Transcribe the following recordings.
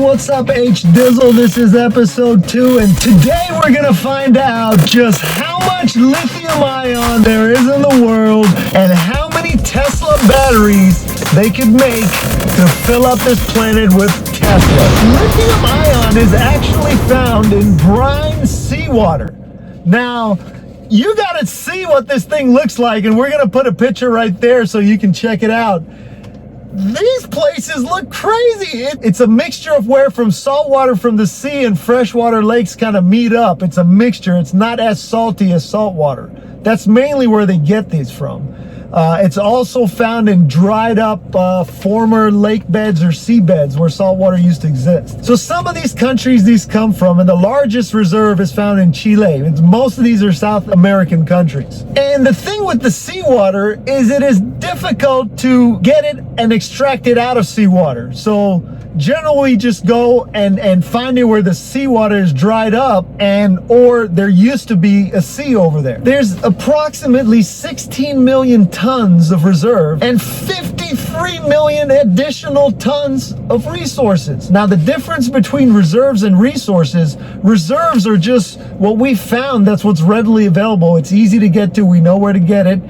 what's up, H-Dizzle? This is episode 2, and today we're gonna find out just how much lithium ion there is in the world and how many Tesla batteries they could make to fill up this planet with Tesla. Lithium ion is actually found in brine seawater. Now, you gotta see what this thing looks like, and we're gonna put a picture right there so you can check it out. These places look crazy. It's a mixture of where from salt water from the sea and freshwater lakes kind of meet up. It's a mixture. It's not as salty as salt water. That's mainly where they get these from. It's also found in dried up former lake beds or seabeds where salt water used to exist. So some of these countries these come from, and the largest reserve is found in Chile. Most of these are South American countries. And the thing with the seawater is it is difficult to get it and extract it out of seawater. So generally just go and find it where the seawater is dried up or there used to be a sea over there. There's approximately 16 million tons of reserve and 53 million additional tons of resources. Now, the difference between reserves and resources are just what we found. That's what's readily available. It's easy to get to. We know where to get it.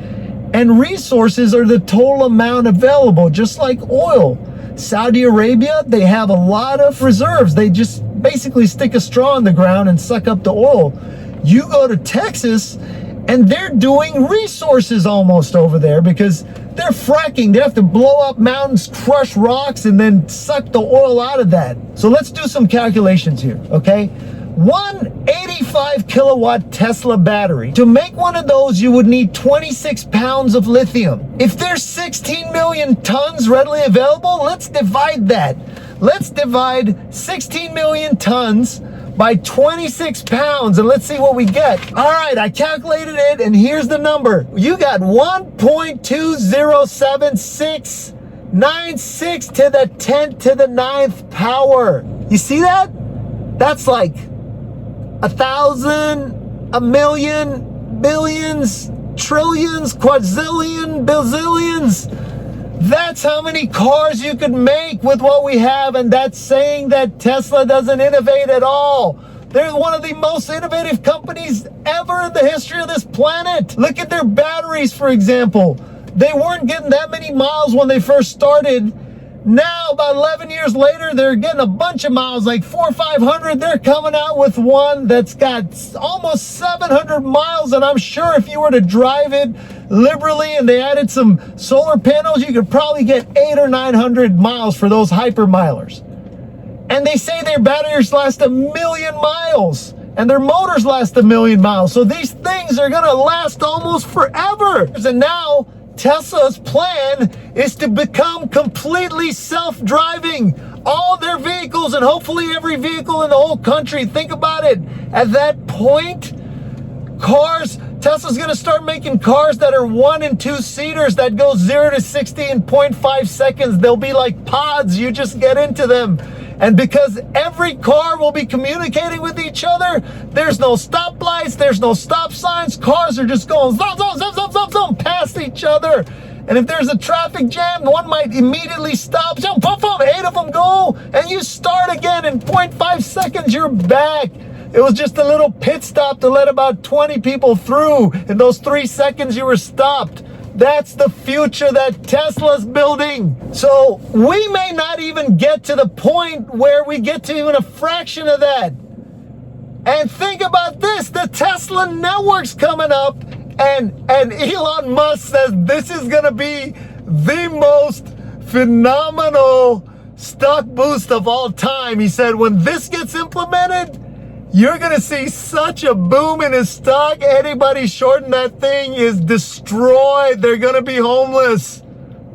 And resources are the total amount available, just like oil. Saudi Arabia, they have a lot of reserves. They just basically stick a straw in the ground and suck up the oil. You go to Texas and they're doing resources almost over there because they're fracking. They have to blow up mountains, crush rocks, and then suck the oil out of that. So let's do some calculations here, okay? One 85 kilowatt Tesla battery. To make one of those, you would need 26 pounds of lithium. If there's 16 million tons readily available, let's divide that. Let's divide 16 million tons by 26 pounds and let's see what we get. All right, I calculated it and here's the number. You got 1.2076696 to the 10 to the 9th power. You see that? That's like 1,000, a million, billions, trillions, quadrillion, bazillions. That's how many cars you could make with what we have, and that's saying that Tesla doesn't innovate at all. They're one of the most innovative companies ever in the history of this planet. Look at their batteries, for example. They weren't getting that many miles when they first started. Now, about 11 years later, they're getting a bunch of miles, like 400 or 500. They're coming out with one that's got almost 700 miles. And I'm sure if you were to drive it liberally and they added some solar panels, you could probably get 800 or 900 miles for those hyper milers. And they say their batteries last 1,000,000 miles and their motors last 1,000,000 miles. So these things are going to last almost forever. And now Tesla's plan is to become completely self-driving. All their vehicles, and hopefully every vehicle in the whole country, think about it. At that point, Tesla's gonna start making cars that are 1 and 2 seaters that go 0 to 60 in 0.5 seconds. They'll be like pods, you just get into them. And because every car will be communicating with each other, there's no stoplights, there's no stop signs. Cars are just going zom, zom, zom, zom, zom, zom, past each other. And if there's a traffic jam, one might immediately stop. Jump, pump, 8 of them go, and you start again. In 0.5 seconds, you're back. It was just a little pit stop to let about 20 people through. In those 3 seconds, you were stopped. That's the future that Tesla's building. So we may not even get to the point where we get to even a fraction of that. And think about this, the Tesla network's coming up, and Elon Musk says this is gonna be the most phenomenal stock boost of all time. He said when this gets implemented, you're gonna see such a boom in his stock. Anybody shorting that thing is destroyed. They're gonna be homeless.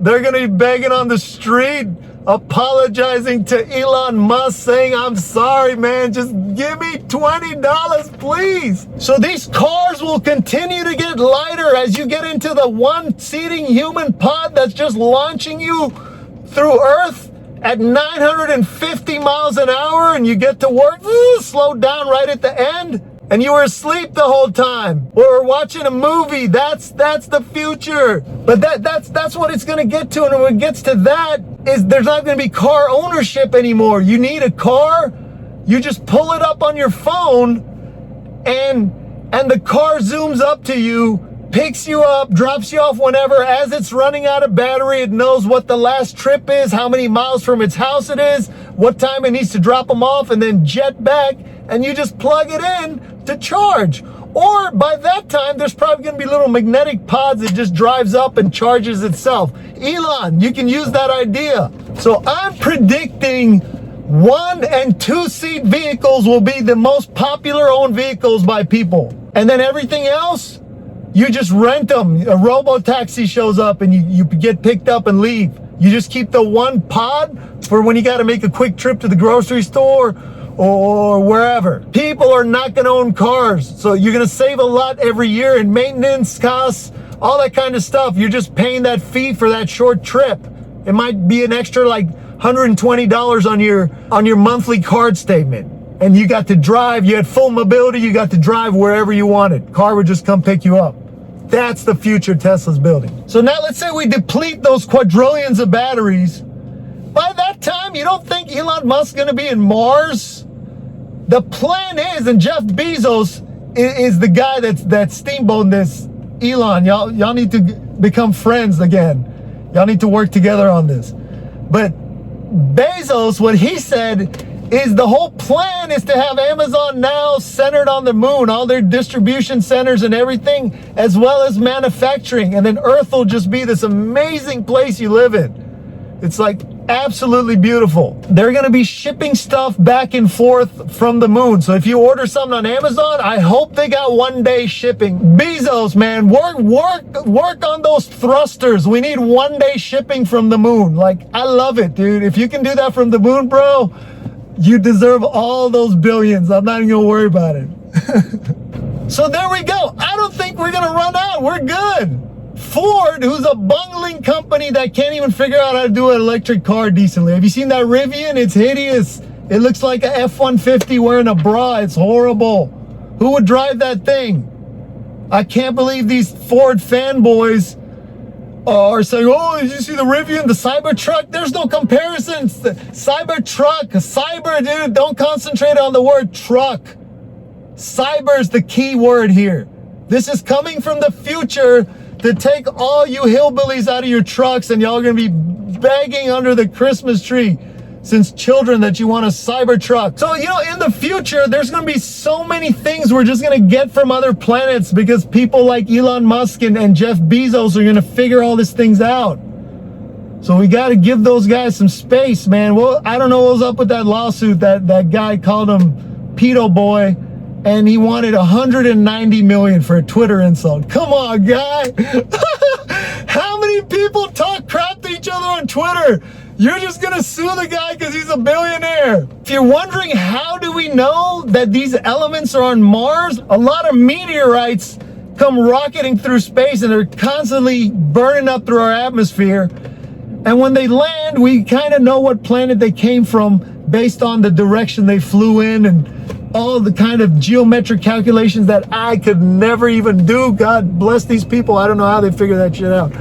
They're gonna be begging on the street, apologizing to Elon Musk, saying, I'm sorry, man, just give me $20, please. So these cars will continue to get lighter as you get into the one-seating human pod that's just launching you through Earth at 950 miles an hour, and you get to work, slow down right at the end, and you were asleep the whole time, or watching a movie. That's the future. But that's what it's gonna get to, and when it gets to that, is there's not going to be car ownership anymore. You need a car, you just pull it up on your phone, and the car zooms up to you, picks you up, drops you off whenever. As it's running out of battery, it knows what the last trip is, how many miles from its house it is, what time it needs to drop them off, and then jet back, and you just plug it in to charge. Or by that time, there's probably going to be little magnetic pods that just drives up and charges itself. Elon, you can use that idea. So I'm predicting 1- and 2-seat vehicles will be the most popular owned vehicles by people. And then everything else, you just rent them. A robo-taxi shows up and you get picked up and leave. You just keep the one pod for when you got to make a quick trip to the grocery store or wherever. People are not going to own cars, so you're going to save a lot every year in maintenance costs, all that kind of stuff. You're just paying that fee for that short trip. It might be an extra like $120 on your monthly card statement. And you got to drive, you had full mobility, you got to drive wherever you wanted. Car would just come pick you up. That's the future Tesla's building. So now let's say we deplete those quadrillions of batteries. By that time, you don't think Elon Musk's gonna be in Mars? The plan is, and Jeff Bezos is the guy that's steamboating this. Elon, y'all need to become friends again. Y'all need to work together on this. But Bezos, what he said is the whole plan is to have Amazon now centered on the moon, all their distribution centers and everything, as well as manufacturing. And then Earth will just be this amazing place you live in. It's like absolutely beautiful. They're going to be shipping stuff back and forth from the moon. So if you order something on Amazon, I hope they got 1-day shipping. Bezos, man, work on those thrusters. We need 1-day shipping from the moon. Like, I love it, dude. If you can do that from the moon, bro, you deserve all those billions. I'm not even going to worry about it. So there we go. I don't think we're going to run out. We're good. Ford, who's a bungling company that can't even figure out how to do an electric car decently. Have you seen that Rivian? It's hideous. It looks like a F-150 wearing a bra. It's horrible. Who would drive that thing? I can't believe these Ford fanboys are saying, oh, did you see the Rivian, the Cybertruck? There's no comparisons. The Cybertruck, Cyber, dude, don't concentrate on the word truck. Cyber is the key word here. This is coming from the future to take all you hillbillies out of your trucks, and y'all are going to be begging under the Christmas tree since children that you want a Cybertruck. So, in the future, there's going to be so many things we're just going to get from other planets because people like Elon Musk and Jeff Bezos are going to figure all these things out. So we got to give those guys some space, man. Well, I don't know what was up with that lawsuit. That guy called him Pedo Boy, and he wanted $190 million for a Twitter insult. Come on, guy. How many people talk crap to each other on Twitter? You're just gonna sue the guy because he's a billionaire. If you're wondering how do we know that these elements are on Mars, a lot of meteorites come rocketing through space and they're constantly burning up through our atmosphere. And when they land, we kind of know what planet they came from based on the direction they flew in and all the kind of geometric calculations that I could never even do. God bless these people. I don't know how they figure that shit out.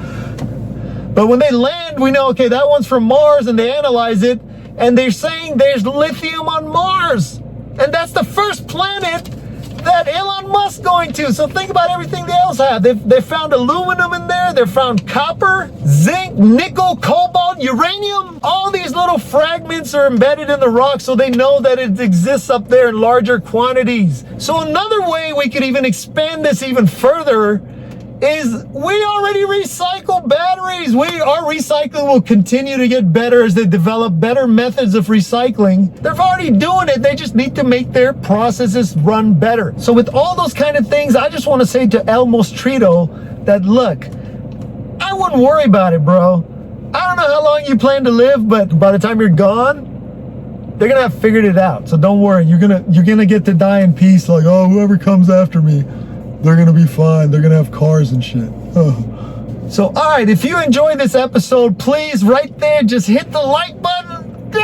But when they land, we know, okay, that one's from Mars, and they analyze it, and they're saying there's lithium on Mars. And that's the first planet that Elon Musk's going to. So think about everything they else have. They found aluminum in there. They found copper, zinc, nickel, cobalt, uranium. All these little fragments are embedded in the rock, so they know that it exists up there in larger quantities. So another way we could even expand this even further is we already recycle batteries. Our recycling will continue to get better as they develop better methods of recycling. They're already doing it. They just need to make their processes run better. So with all those kind of things, I just want to say to El Mostrito that, look, I wouldn't worry about it, bro. I don't know how long you plan to live, but by the time you're gone, they're gonna have figured it out. So don't worry. You're gonna get to die in peace. Like, oh, whoever comes after me, they're gonna be fine. They're gonna have cars and shit. Oh. So, all right, if you enjoyed this episode, please, right there, just hit the like button.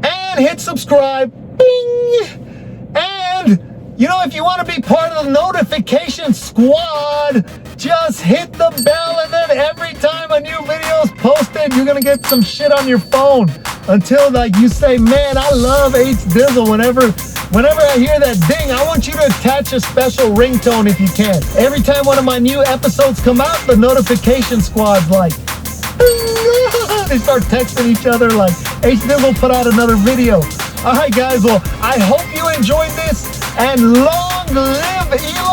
And hit subscribe. Bing! And, if you want to be part of the notification squad, just hit the bell and then And every time a new video is posted, you're gonna get some shit on your phone until like you say, man, I love H Dizzle. Whenever I hear that ding, I want you to attach a special ringtone if you can. Every time one of my new episodes come out, the notification squad's like, they start texting each other like, H Dizzle put out another video. All right, guys, well, I hope you enjoyed this, and long live Elon.